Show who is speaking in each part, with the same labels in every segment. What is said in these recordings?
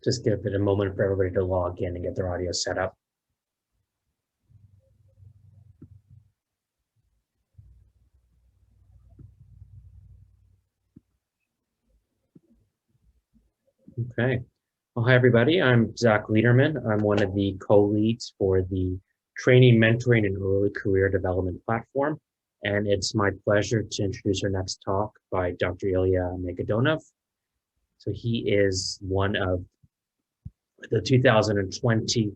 Speaker 1: Just give it a moment for everybody to log in and get their audio set up. Okay. Well, hi, everybody. I'm Zach Lederman. I'm one of the co-leads for the Training, Mentoring, and Early Career Development platform. And it's my pleasure to introduce our next talk by Dr. Ilia Makedonov. So he is one of the 2020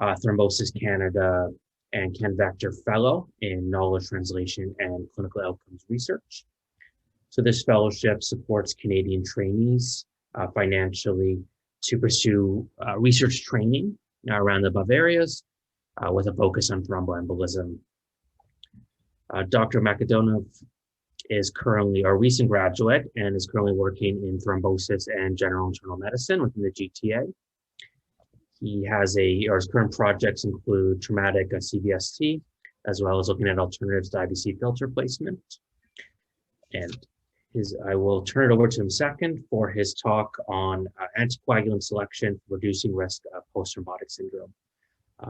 Speaker 1: Thrombosis Canada and CanVECTOR Fellow in Knowledge Translation and Clinical Outcomes Research. So this fellowship supports Canadian trainees financially to pursue research training around the above areas with a focus on thromboembolism. Dr. Makedonov is currently a recent graduate and is currently working in thrombosis and general internal medicine within the GTA. His current projects include traumatic CVST, as well as looking at alternatives to IVC filter placement. And I will turn it over to him second for his talk on anticoagulant selection for reducing risk of post-thrombotic syndrome.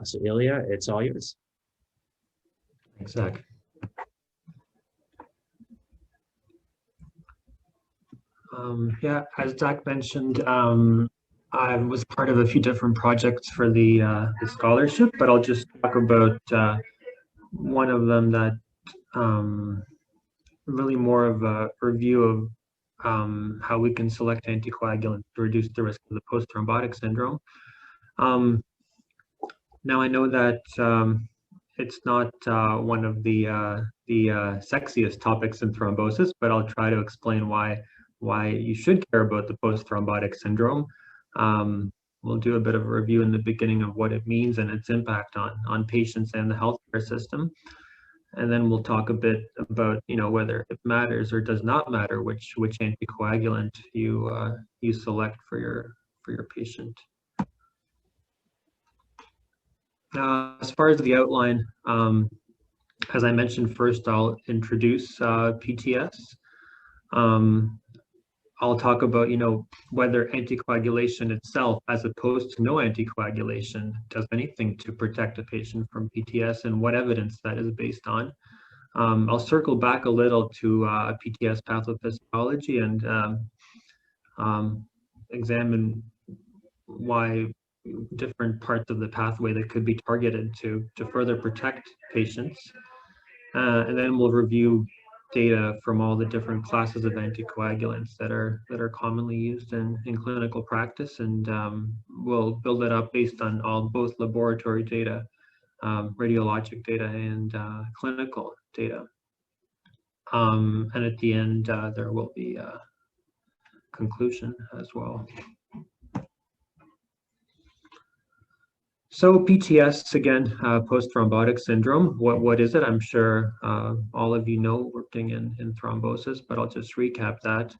Speaker 1: So Ilia, it's all yours.
Speaker 2: Thanks, Zach. Yeah, as Zach mentioned, I was part of a few different projects for the scholarship, but I'll just talk about one of them that really more of a review of how we can select anticoagulants to reduce the risk of the post-thrombotic syndrome. Now I know that it's not one of the sexiest topics in thrombosis, but I'll try to explain why you should care about the post-thrombotic syndrome. We'll do a bit of a review in the beginning of what it means and its impact on patients and the healthcare system. And then we'll talk a bit about, whether it matters or does not matter which anticoagulant you select for your patient. As far as the outline, as I mentioned first, I'll introduce PTS. I'll talk about, whether anticoagulation itself, as opposed to no anticoagulation, does anything to protect a patient from PTS and what evidence that is based on. I'll circle back a little to PTS pathophysiology and examine why different parts of the pathway that could be targeted to further protect patients. And then we'll review data from all the different classes of anticoagulants that are commonly used in clinical practice, and we'll build it up based on both laboratory data, radiologic data, and clinical data. And at the end, there will be a conclusion as well. So PTS, again, post-thrombotic syndrome. What is it? I'm sure all of you know working in thrombosis, but I'll just recap that.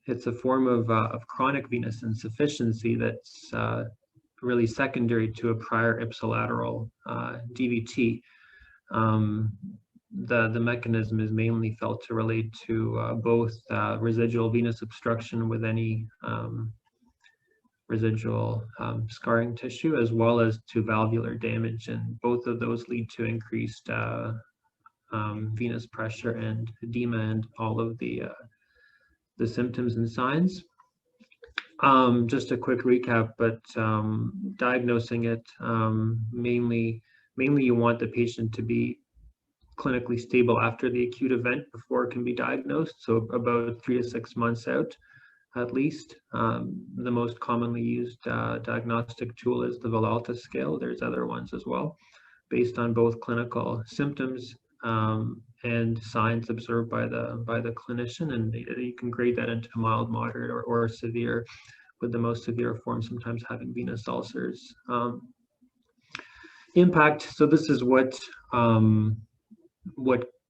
Speaker 2: It's a form of chronic venous insufficiency that's really secondary to a prior ipsilateral DVT. The mechanism is mainly felt to relate to both residual venous obstruction with any residual scarring tissue, as well as to valvular damage, and both of those lead to increased venous pressure and edema and all of the symptoms and signs. Just a quick recap, but diagnosing it, mainly you want the patient to be clinically stable after the acute event before it can be diagnosed, so about 3 to 6 months out at least. The most commonly used diagnostic tool is the Villalta scale. There's other ones as well, based on both clinical symptoms and signs observed by the clinician, and you can grade that into mild, moderate, or severe, with the most severe form sometimes having venous ulcers. Impact. So this is what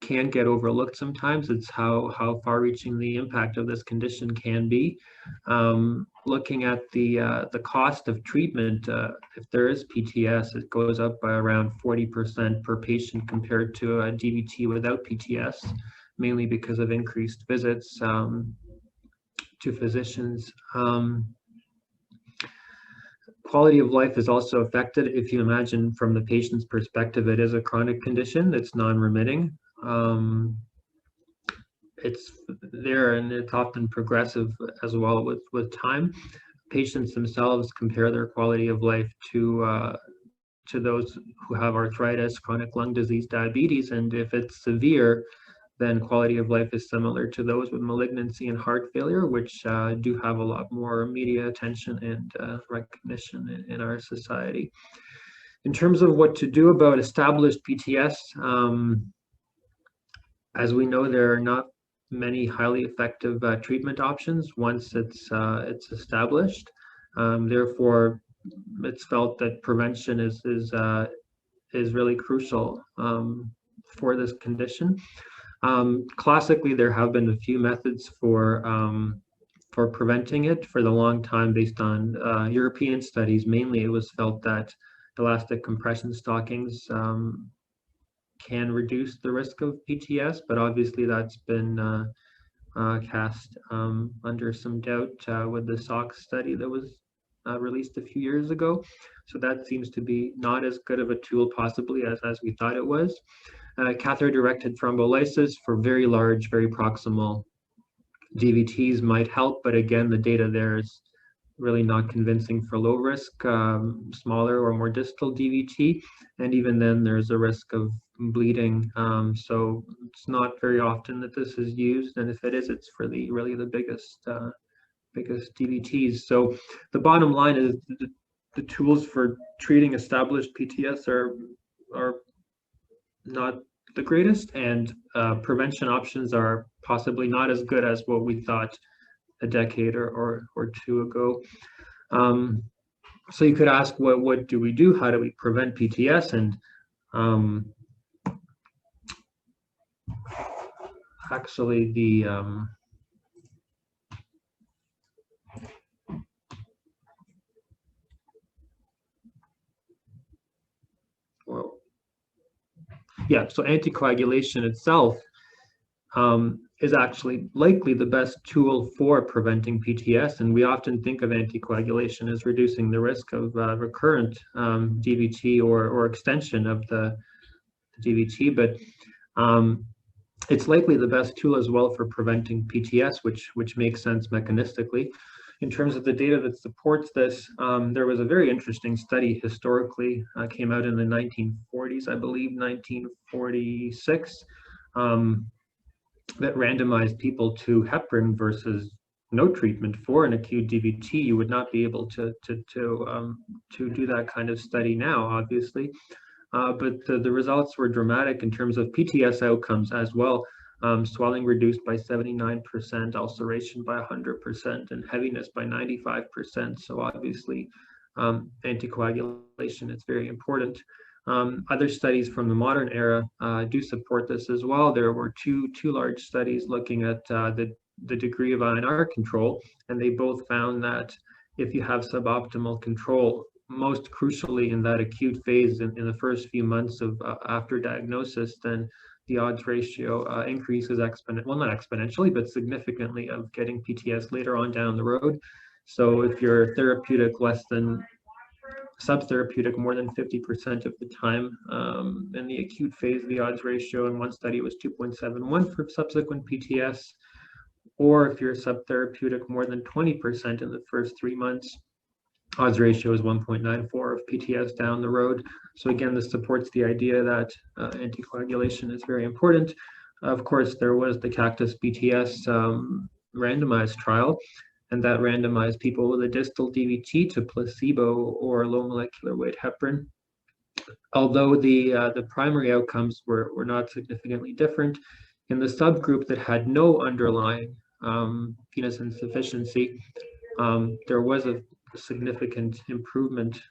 Speaker 2: can get overlooked sometimes. It's how far-reaching the impact of this condition can be. Looking at the cost of treatment, if there is PTS, it goes up by around 40% per patient compared to a DVT without PTS, mainly because of increased visits to physicians. Quality of life is also affected. If you imagine from the patient's perspective, it is a chronic condition that's non-remitting. It's there and it's often progressive as well with time. Patients themselves compare their quality of life to those who have arthritis, chronic lung disease, diabetes, and if it's severe, then quality of life is similar to those with malignancy and heart failure, which do have a lot more media attention and recognition in our society. In terms of what to do about established PTS, as we know, there are not many highly effective treatment options once it's established. Therefore, it's felt that prevention is really crucial for this condition. Classically, there have been a few methods for preventing it for the long time based on European studies. Mainly, it was felt that elastic compression stockings can reduce the risk of PTS, but obviously that's been cast under some doubt with the SOX study that was released a few years ago. So that seems to be not as good of a tool possibly as we thought it was. Catheter-directed thrombolysis for very large, very proximal DVTs might help, but again, the data there is really not convincing for low risk, smaller or more distal DVT. And even then there's a risk of bleeding. So it's not very often that this is used. And if it is, it's for really the biggest DVTs. So the bottom line is the tools for treating established PTS are not the greatest, and prevention options are possibly not as good as what we thought a decade or two ago. So you could ask, what do we do? How do we prevent PTS? And actually the well, yeah, so anticoagulation itself is actually likely the best tool for preventing PTS. And we often think of anticoagulation as reducing the risk of recurrent DVT or extension of the DVT, but it's likely the best tool as well for preventing PTS, which makes sense mechanistically. In terms of the data that supports this, there was a very interesting study historically, came out in the 1940s, I believe, 1946, that randomized people to heparin versus no treatment for an acute DVT. You would not be able to do that kind of study now, obviously. But the results were dramatic in terms of PTS outcomes as well. Swelling reduced by 79%, ulceration by 100%, and heaviness by 95%. So obviously, anticoagulation is very important. Other studies from the modern era do support this as well. There were two large studies looking at the degree of INR control, and they both found that if you have suboptimal control, most crucially in that acute phase in the first few months of after diagnosis, then the odds ratio increases not exponentially, but significantly, of getting PTS later on down the road. So if you're therapeutic less than subtherapeutic more than 50% of the time in the acute phase, the odds ratio in one study was 2.71 for subsequent PTS. Or if you're subtherapeutic more than 20% in the first 3 months, odds ratio is 1.94 of PTS down the road. So again, this supports the idea that anticoagulation is very important. Of course, there was the Cactus BTS randomized trial, and that randomized people with a distal DVT to placebo or low molecular weight heparin. Although the primary outcomes were not significantly different, in the subgroup that had no underlying venous insufficiency, there was a significant improvement,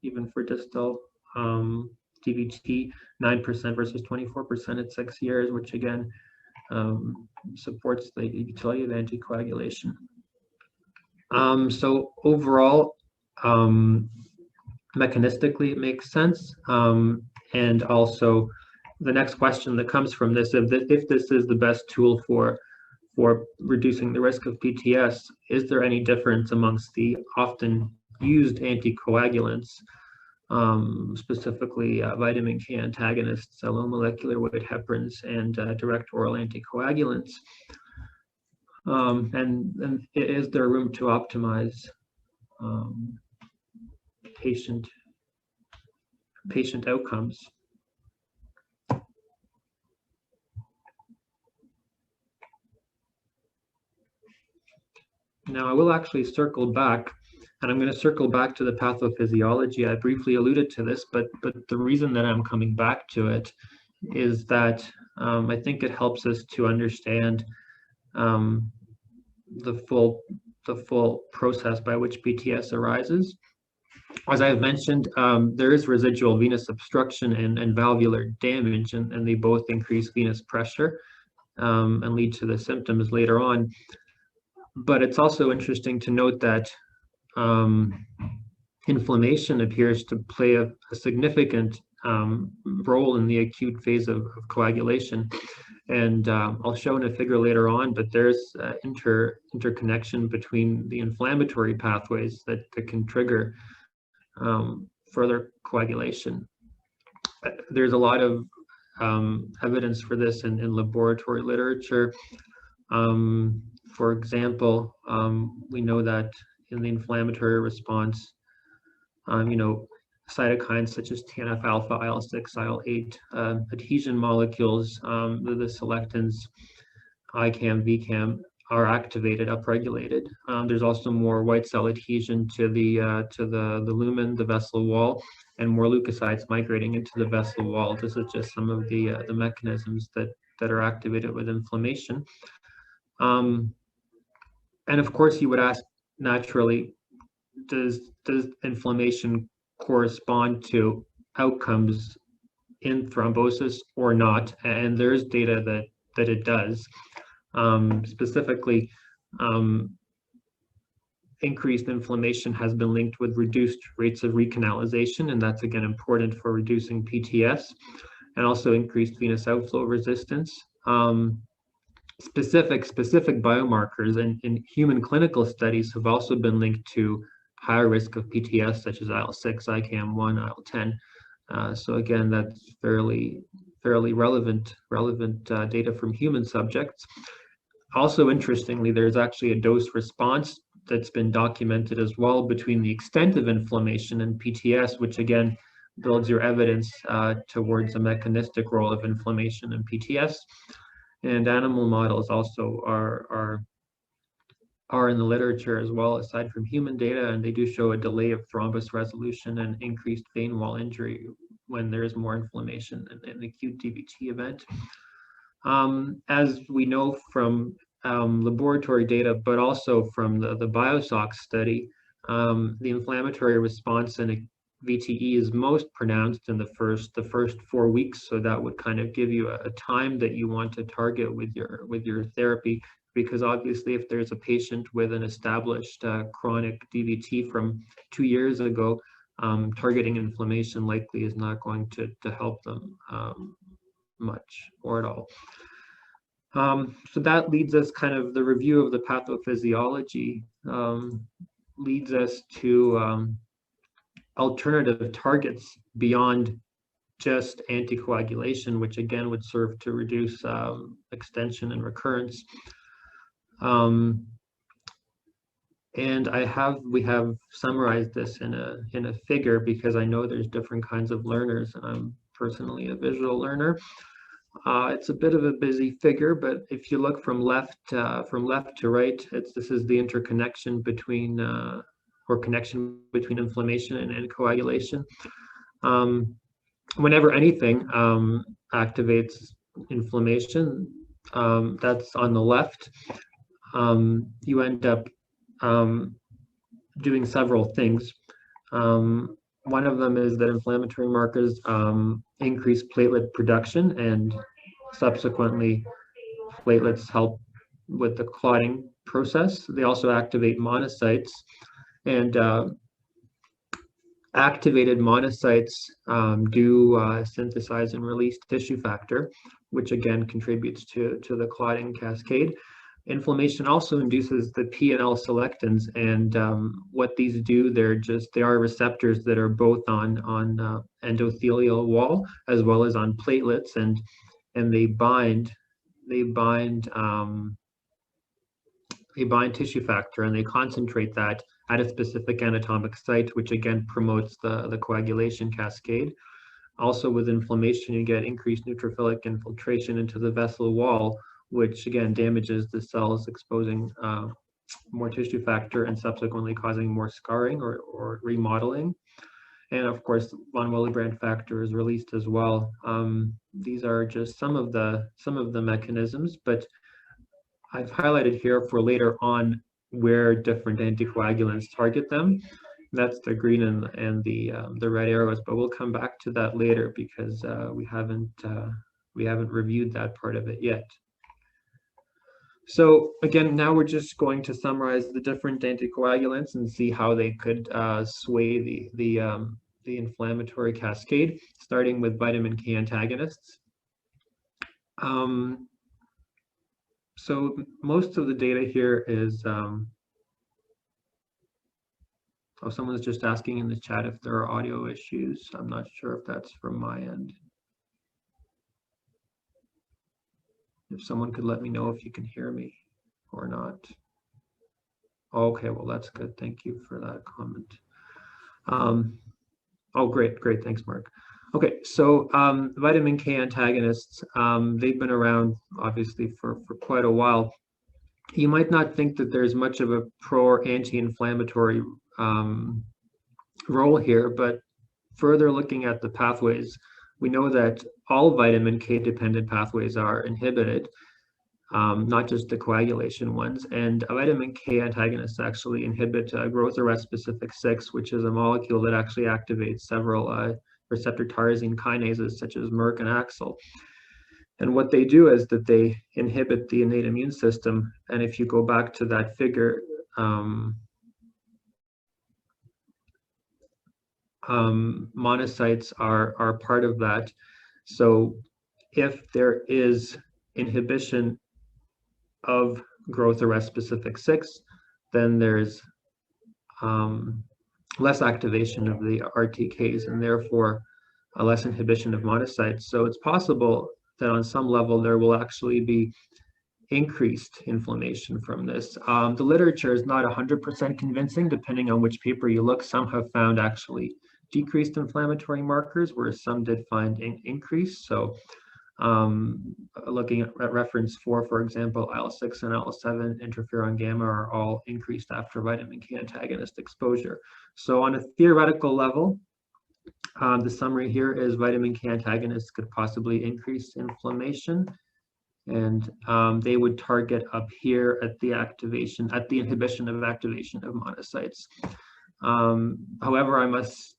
Speaker 2: even for distal DVT, 9% versus 24% at 6 years, which again supports the utility of anticoagulation. So overall, mechanistically, it makes sense. And also, the next question that comes from this, if this is the best tool for reducing the risk of PTS, is there any difference amongst the often used anticoagulants, specifically vitamin K antagonists, low molecular weight heparins, and direct oral anticoagulants. And is there room to optimize patient outcomes? Now, I will actually circle back, and I'm going to circle back to the pathophysiology. I briefly alluded to this, but the reason that I'm coming back to it is that I think it helps us to understand the full process by which PTS arises. As I've mentioned, there is residual venous obstruction and valvular damage, and they both increase venous pressure and lead to the symptoms later on. But it's also interesting to note that inflammation appears to play a significant role in the acute phase of coagulation. And I'll show in a figure later on, but there's interconnection between the inflammatory pathways that can trigger further coagulation. There's a lot of evidence for this in laboratory literature. For example, we know that in the inflammatory response, cytokines such as TNF-alpha, IL-6, IL-8, adhesion molecules, the selectins, ICAM, VCAM, are activated, upregulated. There's also more white cell adhesion to the lumen, the vessel wall, and more leukocytes migrating into the vessel wall. This is just some of the mechanisms that are activated with inflammation. And of course, you would ask naturally, does inflammation correspond to outcomes in thrombosis or not? And there's data that it does. Specifically, increased inflammation has been linked with reduced rates of recanalization, and that's again important for reducing PTS, and also increased venous outflow resistance. Specific biomarkers in human clinical studies have also been linked to higher risk of PTS, such as IL-6, ICAM-1, IL-10. So again, that's fairly relevant data from human subjects. Also, interestingly, there's actually a dose response that's been documented as well between the extent of inflammation and PTS, which again builds your evidence towards a mechanistic role of inflammation and PTS. And animal models also are in the literature as well, aside from human data, and they do show a delay of thrombus resolution and increased vein wall injury when there is more inflammation in an acute DVT event. As we know from laboratory data, but also from the BioSOX study, the inflammatory response in a VTE is most pronounced in the first 4 weeks. So that would kind of give you a time that you want to target with your therapy, because obviously if there's a patient with an established chronic DVT from 2 years ago, targeting inflammation likely is not going to help them much or at all. So that leads us, kind of the review of the pathophysiology leads us to alternative targets beyond just anticoagulation, which again would serve to reduce extension and recurrence. And we have summarized this in a figure, because I know there's different kinds of learners, and I'm personally a visual learner. It's a bit of a busy figure, but if you look from left to right, this is the interconnection between or connection between inflammation and coagulation. Whenever anything activates inflammation, that's on the left, you end up doing several things. One of them is that inflammatory markers increase platelet production, and subsequently platelets help with the clotting process. They also activate monocytes, and activated monocytes do synthesize and release tissue factor, which again contributes to the clotting cascade. Inflammation also induces the P and L selectins, and what these do, they are receptors that are both on endothelial wall as well as on platelets, and they bind tissue factor, and they concentrate that at a specific anatomic site, which again promotes the coagulation cascade. Also, with inflammation, you get increased neutrophilic infiltration into the vessel wall, which again damages the cells, exposing more tissue factor and subsequently causing more scarring or remodeling. And of course, von Willebrand factor is released as well. These are just some of the mechanisms, but I've highlighted here for later on where different anticoagulants target them. That's the green and the red arrows, but we'll come back to that later because we haven't reviewed that part of it yet. So again, now we're just going to summarize the different anticoagulants and see how they could sway the inflammatory cascade, starting with vitamin K antagonists. So most of the data here is, oh, someone's just asking in the chat if there are audio issues. I'm not sure if that's from my end. If someone could let me know if you can hear me or not. Okay, well, that's good. Thank you for that comment. Oh, great, thanks, Mark. Okay, so vitamin K antagonists, they've been around obviously for quite a while. You might not think that there's much of a pro or anti-inflammatory role here, but further looking at the pathways, we know that all vitamin K dependent pathways are inhibited, not just the coagulation ones. And vitamin K antagonists actually inhibit growth arrest specific 6, which is a molecule that actually activates several receptor tyrosine kinases such as Merck and AXL. And what they do is that they inhibit the innate immune system. And if you go back to that figure, monocytes are part of that. So if there is inhibition of growth arrest specific 6, then there's less activation of the RTKs and therefore less inhibition of monocytes. So it's possible that on some level there will actually be increased inflammation from this. The literature is not 100% convincing, depending on which paper you look. Some have found actually decreased inflammatory markers, whereas some did find increase. So looking at reference 4, for example, IL-6 and IL-7, interferon gamma are all increased after vitamin K antagonist exposure. So on a theoretical level, the summary here is vitamin K antagonists could possibly increase inflammation, and they would target up here at the inhibition of activation of monocytes. However, I must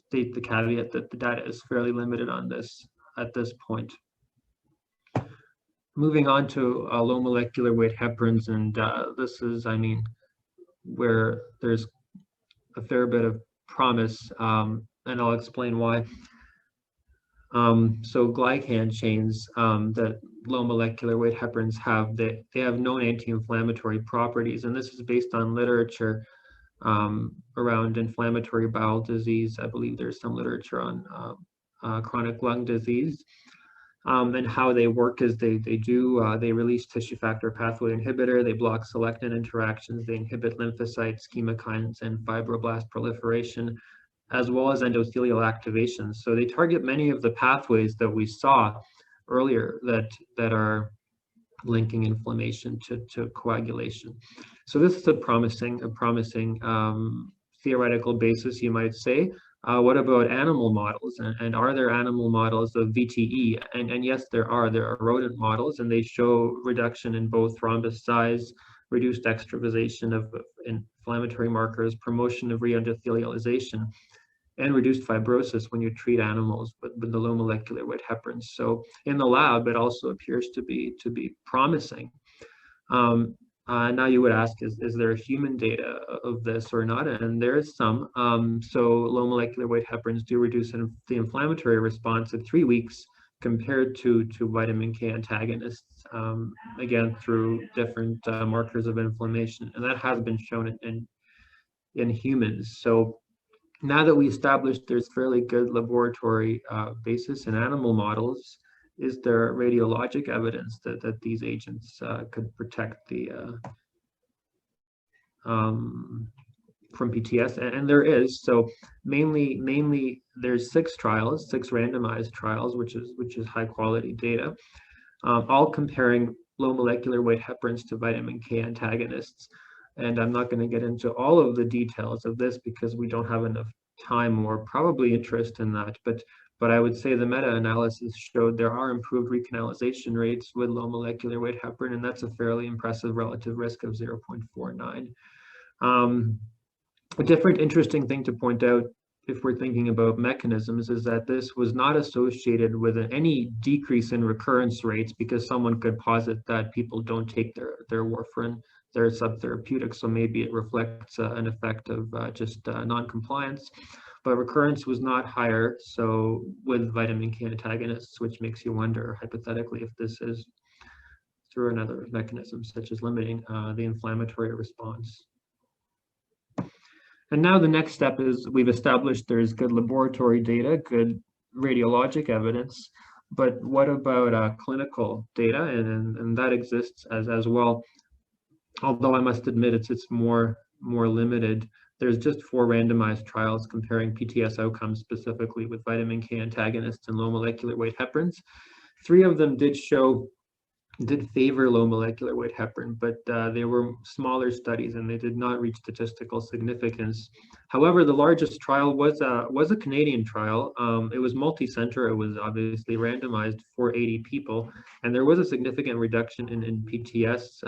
Speaker 2: state the caveat that the data is fairly limited on this at this point. Moving on to low molecular weight heparins, and this is, I mean, where there's a fair bit of promise, and I'll explain why. So glycan chains that low molecular weight heparins have, they have known anti-inflammatory properties, and this is based on literature around inflammatory bowel disease. I believe there's some literature on chronic lung disease. And how they work is they release tissue factor pathway inhibitor, they block selectin interactions, they inhibit lymphocytes, chemokines, and fibroblast proliferation, as well as endothelial activation. So they target many of the pathways that we saw earlier that are linking inflammation to coagulation. So this is a promising theoretical basis, you might say. What about animal models? And are there animal models of VTE? And yes, there are. There are rodent models, and they show reduction in both thrombus size, reduced extravasation of inflammatory markers, promotion of re-endothelialization, and reduced fibrosis when you treat animals with the low molecular weight heparins. So in the lab, it also appears to be promising. Now you would ask, is there human data of this or not? And there is some. So low molecular weight heparins do reduce the inflammatory response at 3 weeks compared to vitamin K antagonists, again, through different markers of inflammation. And that has been shown in humans. So now that we established there's fairly good laboratory basis in animal models, is there radiologic evidence that these agents could protect the from PTS? And there is. So mainly there's 6 randomized trials, which is high quality data, all comparing low molecular weight heparins to vitamin K antagonists. And I'm not going to get into all of the details of this because we don't have enough time or probably interest in that. But I would say the meta-analysis showed there are improved recanalization rates with low molecular weight heparin, and that's a fairly impressive relative risk of 0.49. A different interesting thing to point out, if we're thinking about mechanisms, is that this was not associated with any decrease in recurrence rates, because someone could posit that people don't take their warfarin, their subtherapeutic, so maybe it reflects an effect of just non-compliance. But recurrence was not higher, so with vitamin K antagonists, which makes you wonder, hypothetically, if this is through another mechanism, such as limiting the inflammatory response. And now the next step is we've established there's good laboratory data, good radiologic evidence, but what about clinical data? And that exists as well. Although I must admit it's more limited. There's just 4 randomized trials comparing PTS outcomes specifically with vitamin K antagonists and low molecular weight heparins. 3 of them did favor low molecular weight heparin, but they were smaller studies and they did not reach statistical significance. However, the largest trial was a Canadian trial. It was multi-center. It was obviously randomized for 80 people, and there was a significant reduction in PTS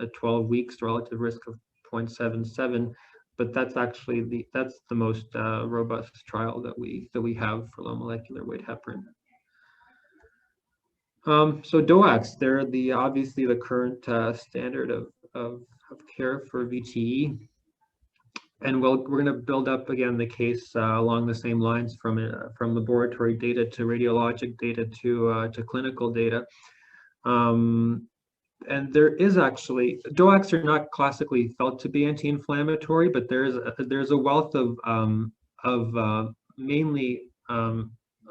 Speaker 2: at 12 weeks, relative risk of 0.77. But that's actually the most robust trial that we have for low molecular weight heparin. So DOACs, they're obviously the current standard of care for VTE. And we're going to build up again the case along the same lines from laboratory data to radiologic data to clinical data. And there is actually, DOACs are not classically felt to be anti-inflammatory, but there's a wealth of mainly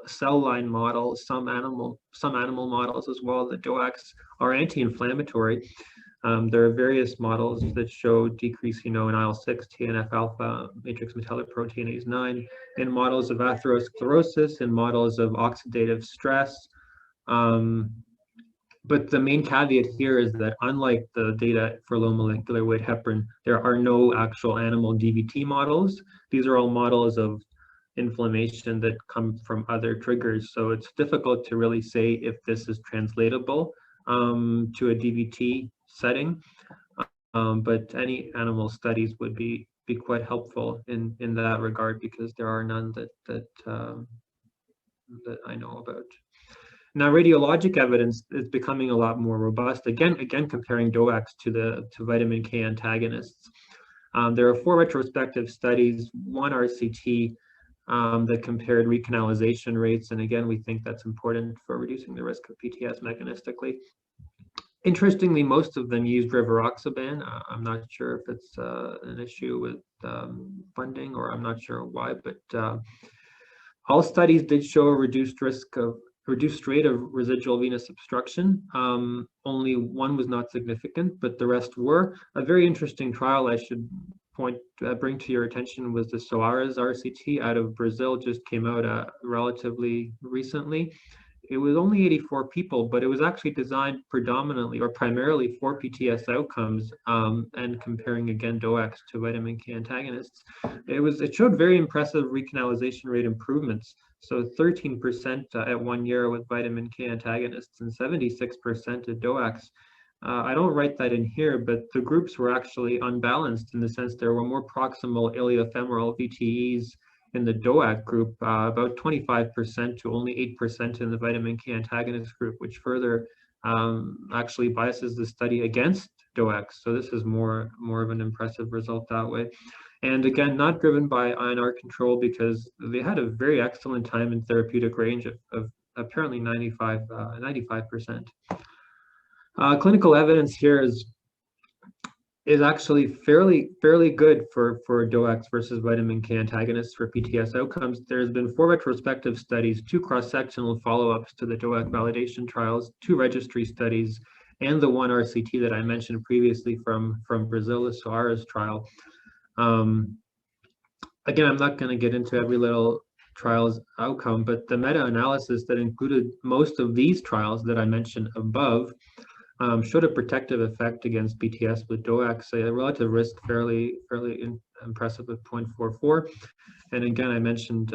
Speaker 2: cell line models, some animal models as well. The DOACs are anti-inflammatory. There are various models that show decrease, in IL-6, TNF-alpha, matrix metalloproteinase 9, in models of atherosclerosis, in models of oxidative stress. But the main caveat here is that unlike the data for low molecular weight heparin, there are no actual animal DVT models. These are all models of inflammation that come from other triggers. So it's difficult to really say if this is translatable to a DVT setting. But any animal studies would be quite helpful in that regard, because there are none that I know about. Now, radiologic evidence is becoming a lot more robust. Again, comparing DOACs to vitamin K antagonists. There are 4 retrospective studies, 1 RCT that compared recanalization rates, and again, we think that's important for reducing the risk of PTS mechanistically. Interestingly, most of them used rivaroxaban. I'm not sure if it's an issue with funding, or I'm not sure why, but all studies did show a reduced rate of residual venous obstruction. Only 1 was not significant, but the rest were. A very interesting trial I should bring to your attention was the Soares RCT out of Brazil, just came out relatively recently. It was only 84 people, but it was actually designed predominantly or primarily for PTS outcomes, and comparing again DOACs to vitamin K antagonists. It showed very impressive recanalization rate improvements. So 13% at 1 year with vitamin K antagonists and 76% at DOACs. I don't write that in here, but the groups were actually unbalanced in the sense there were more proximal iliofemoral VTEs in the DOAC group, about 25% to only 8% in the vitamin K antagonist group, which further actually biases the study against DOACs. So this is more of an impressive result that way. And again, not driven by INR control, because they had a very excellent time in therapeutic range of apparently 95%. Clinical evidence here is actually fairly good for DOACs versus vitamin K antagonists for PTS outcomes. There's been 4 retrospective studies, 2 cross-sectional follow-ups to the DOAC validation trials, 2 registry studies, and the 1 RCT that I mentioned previously from Brazil, the Soares trial. Again, I'm not going to get into every little trial's outcome, but the meta-analysis that included most of these trials that I mentioned above showed a protective effect against BTS with DOACs, a relative risk fairly impressive with 0.44. And again, I mentioned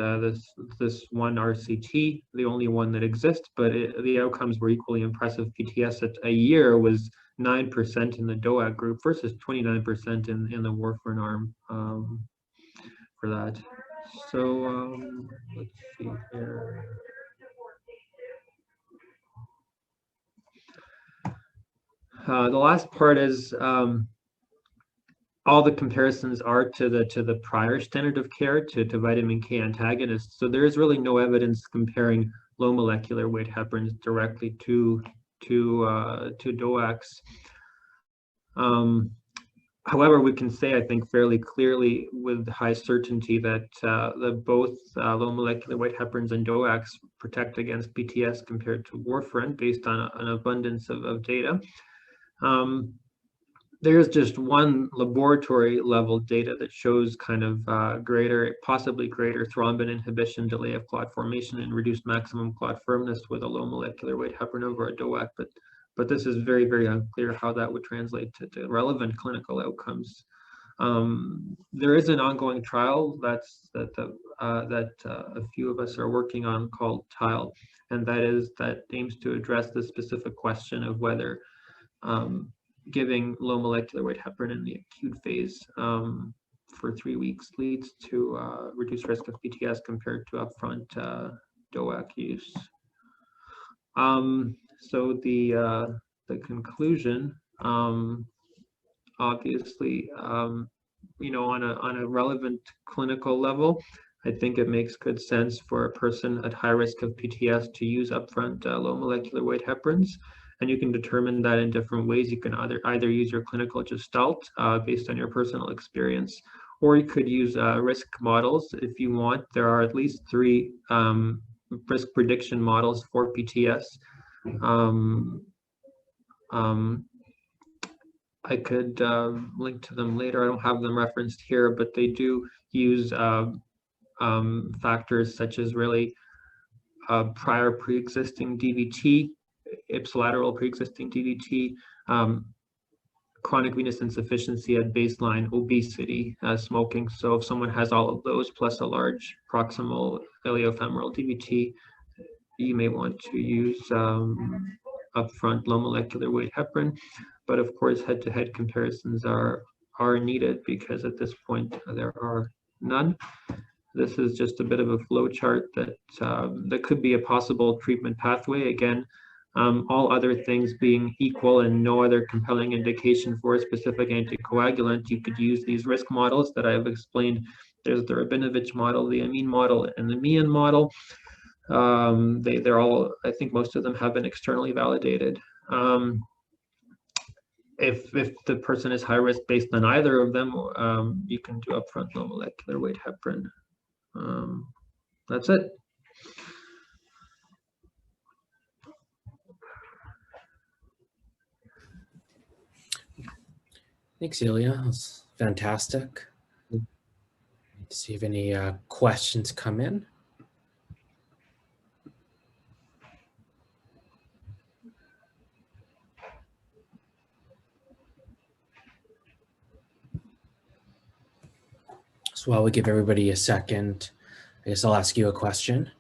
Speaker 2: this 1 RCT, the only one that exists, but the outcomes were equally impressive. PTS at a year was 9% in the DOAC group versus 29% in the warfarin arm for that. So let's see here. The last part is all the comparisons are to the prior standard of care to vitamin K antagonists. So there is really no evidence comparing low molecular weight heparins directly to DOACs. However, we can say, I think, fairly clearly with high certainty that both low molecular weight heparins and DOACs protect against BTS compared to warfarin based on an abundance of data. There's just one laboratory level data that shows kind of possibly greater thrombin inhibition, delay of clot formation, and reduced maximum clot firmness with a low molecular weight heparin over a DOAC. But this is very, very unclear how that would translate to relevant clinical outcomes. There is an ongoing trial that a few of us are working on called TILE, and that aims to address the specific question of whether giving low molecular weight heparin in the acute phase for 3 weeks leads to reduced risk of PTS compared to upfront DOAC use. So the conclusion, obviously, on a relevant clinical level, I think it makes good sense for a person at high risk of PTS to use upfront low molecular weight heparins. And you can determine that in different ways. You can either use your clinical gestalt based on your personal experience, or you could use risk models if you want. There are at least 3 risk prediction models for PTS. I could link to them later. I don't have them referenced here, but they do use factors such as really prior pre-existing DVT, ipsilateral pre-existing DVT, chronic venous insufficiency at baseline, obesity, smoking. So if someone has all of those plus a large proximal iliofemoral DVT, you may want to use upfront low molecular weight heparin. But of course, head-to-head comparisons are needed because at this point there are none. This is just a bit of a flow chart that could be a possible treatment pathway. Again, all other things being equal and no other compelling indication for a specific anticoagulant, you could use these risk models that I have explained. There's the Rabinovich model, the Amin model, and the Meehan model. They're all, I think most of them have been externally validated. If the person is high risk based on either of them, you can do upfront low molecular weight heparin. That's it.
Speaker 1: Thanks, Ilia. That was fantastic. Let's see if any questions come in. So while we give everybody a second, I guess I'll ask you a question.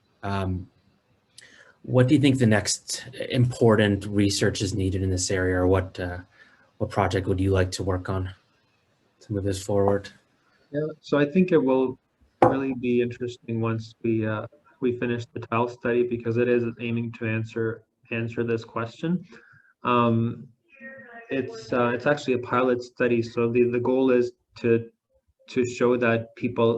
Speaker 1: What do you think the next important research is needed in this area, or what project would you like to work on to move this forward?
Speaker 2: Yeah, so I think it will really be interesting once we finish the TILE study, because it is aiming to answer this question. It's actually a pilot study, so the goal is to show that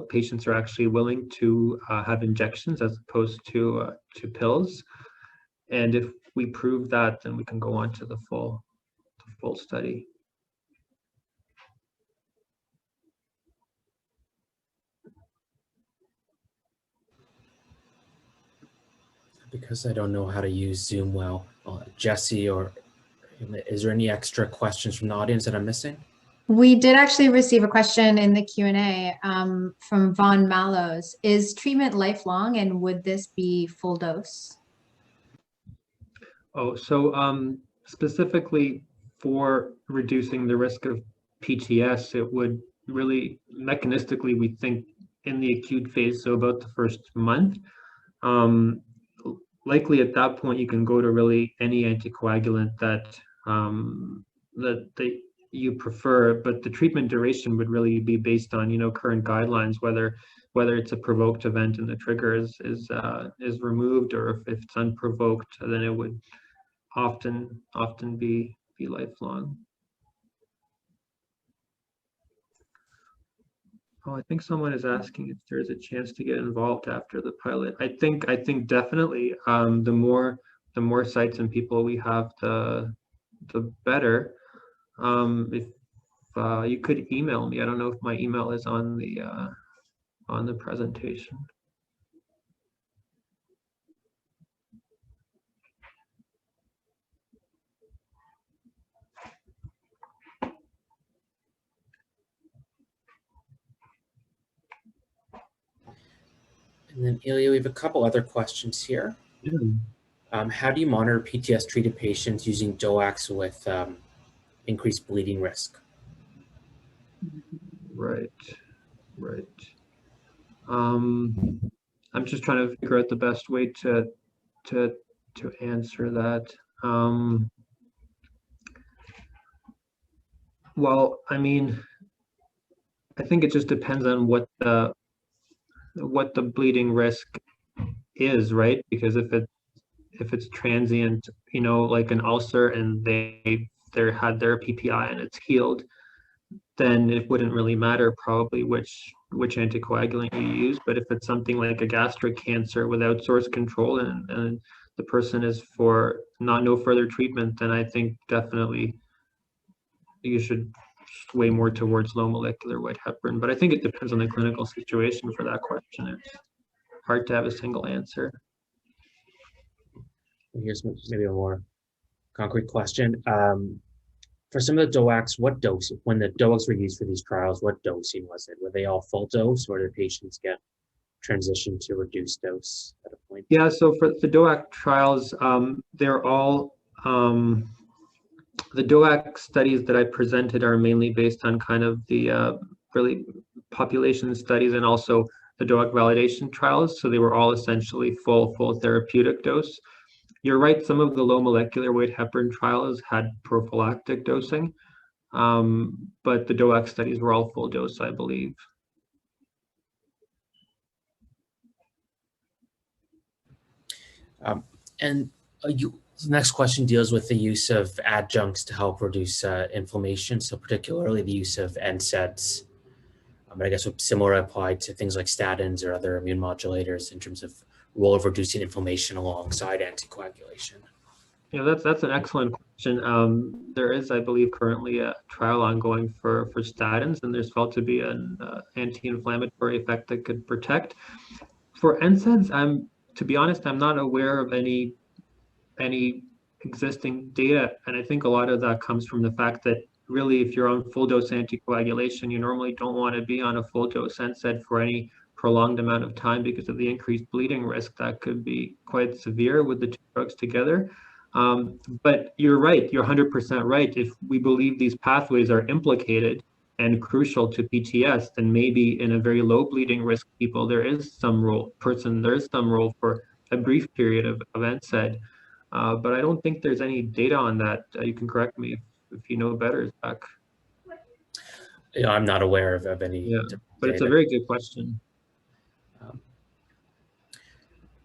Speaker 2: patients are actually willing to have injections as opposed to pills. And if we prove that, then we can go on to the full study.
Speaker 1: Because I don't know how to use Zoom well, Jesse, or is there any extra questions from the audience that I'm missing?
Speaker 3: We did actually receive a question in the Q&A from Vaughn Mallows. Is treatment lifelong, and would this be full dose?
Speaker 2: Oh, so specifically for reducing the risk of PTS, it would really mechanistically, we think, in the acute phase, so about the first month. Likely at that point, you can go to really any anticoagulant that you prefer, but the treatment duration would really be based on current guidelines, whether it's a provoked event and the trigger is removed, or if it's unprovoked, then it would often be lifelong. Oh, I think someone is asking if there's a chance to get involved after the pilot. I think definitely. The more sites and people we have, the better. If you could email me, I don't know if my email is on the presentation.
Speaker 1: And then Ilia, we have a couple other questions here.
Speaker 2: Yeah.
Speaker 1: How do you monitor PTS treated patients using DOACs with increased bleeding risk?
Speaker 2: Right. I'm just trying to figure out the best way to answer that. Well, I mean, I think it just depends on what the bleeding risk is, right? Because if it's transient, like an ulcer, and they had their PPI and it's healed, then it wouldn't really matter probably which anticoagulant you use. But if it's something like a gastric cancer without source control, and the person is for no further treatment, then I think definitely you should sway more towards low molecular weight heparin. But I think it depends on the clinical situation for that question. It's hard to have a single answer.
Speaker 1: Here's maybe a more concrete question. For some of the DOACs, what dose, when the DOACs were used for these trials, what dosing was it? Were they all full dose, or did patients get transitioned to reduced dose at a point?
Speaker 2: Yeah, so for the DOAC trials, they're all, the DOAC studies that I presented are mainly based on kind of the really population studies, and also the DOAC validation trials. So they were all essentially full therapeutic dose. You're right, some of the low molecular weight heparin trials had prophylactic dosing, but the DOAC studies were all full dose, I believe.
Speaker 1: The next question deals with the use of adjuncts to help reduce inflammation, so particularly the use of NSAIDs. But I guess similar applied to things like statins or other immune modulators in terms of role of reducing inflammation alongside anticoagulation.
Speaker 2: Yeah, that's an excellent question. There is, I believe, currently a trial ongoing for statins, and there's felt to be an anti-inflammatory effect that could protect. For NSAIDs, to be honest, I'm not aware of any existing data, and I think a lot of that comes from the fact that really, if you're on full dose anticoagulation, you normally don't want to be on a full dose NSAID for any prolonged amount of time because of the increased bleeding risk that could be quite severe with the two drugs together. But you're right, you're 100% right. If we believe these pathways are implicated and crucial to PTS, then maybe in a very low bleeding risk people, there is some role for a brief period of NSAID. But I don't think there's any data on that. You can correct me if you know better, Zach.
Speaker 1: Yeah, I'm not aware of any.
Speaker 2: Yeah, but it's a very good question.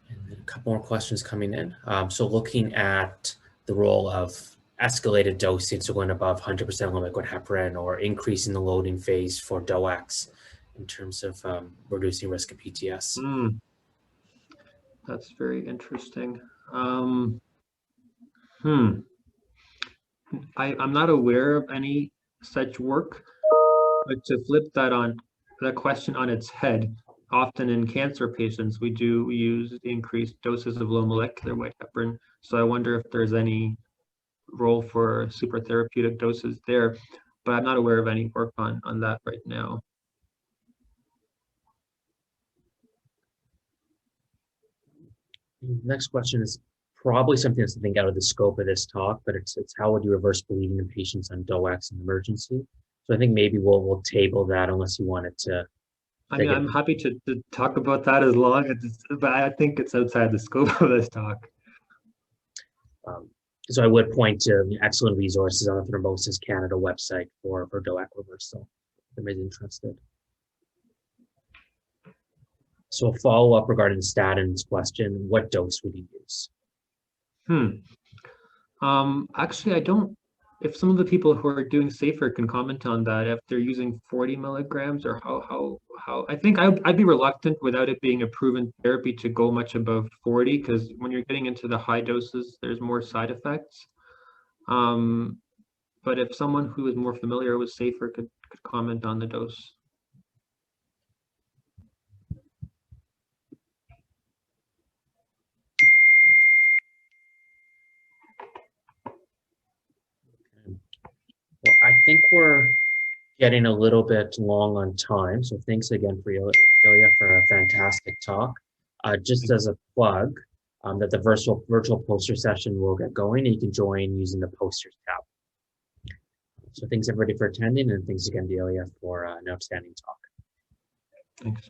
Speaker 1: And then a couple more questions coming in. So looking at the role of escalated dosing, so going above 100% low liquid heparin, or increasing the loading phase for DOACs in terms of reducing risk of PTS.
Speaker 2: That's very interesting. I'm not aware of any such work, but to flip that question on its head, often in cancer patients, we do use increased doses of low molecular weight heparin. So I wonder if there's any role for super therapeutic doses there, but I'm not aware of any work on that right now.
Speaker 1: Next question is probably something that's, I think, out of the scope of this talk, but it's how would you reverse bleeding in patients on DOACs in emergency? So I think maybe we'll table that unless you wanted to.
Speaker 2: I mean, I'm happy to talk about that as long as it's, but I think it's outside the scope of this talk.
Speaker 1: So I would point to excellent resources on the Thrombosis Canada website for DOAC reversal, if anybody's interested. So a follow-up regarding the statins question, what dose would you use?
Speaker 2: Actually, I don't, if some of the people who are doing safer can comment on that, if they're using 40 milligrams or how, I think I'd be reluctant without it being a proven therapy to go much above 40, because when you're getting into the high doses, there's more side effects. But if someone who is more familiar with safer could comment on the dose.
Speaker 1: Well, I think we're getting a little bit long on time, so thanks again for Ilia for a fantastic talk. Just as a plug, that the virtual poster session will get going, and you can join using the posters tab. So thanks everybody for attending, and thanks again to Ilia for an outstanding talk.
Speaker 2: Thanks.